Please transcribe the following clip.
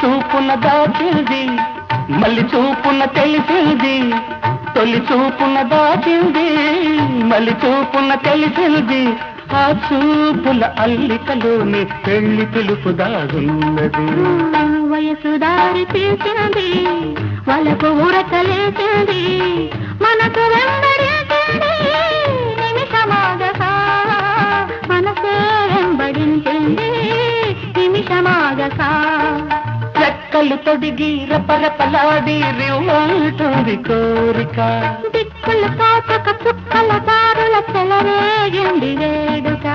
చూపున దాచింది మళ్ళీ చూపున తెలిసింది తొలి చూపున దాచింది మళ్ళీ చూపున తెలిసింది ఆ చూపుల అల్లికలోని పెళ్లి పిలుపు దాగున్నది వయసు దారి తీసింది వాళ్ళకు ఊరకలేసింది మనకు వెంబడించింది నిమిషమాగగా మనసే వెంబడించింది నిమిషమాగగా రెక్కలు తొడిగి రపరపలాడి రివ్వంటుంది కోరిక దిక్కులు కాచక చుక్కల దారుల చెలరేగింది వేడుక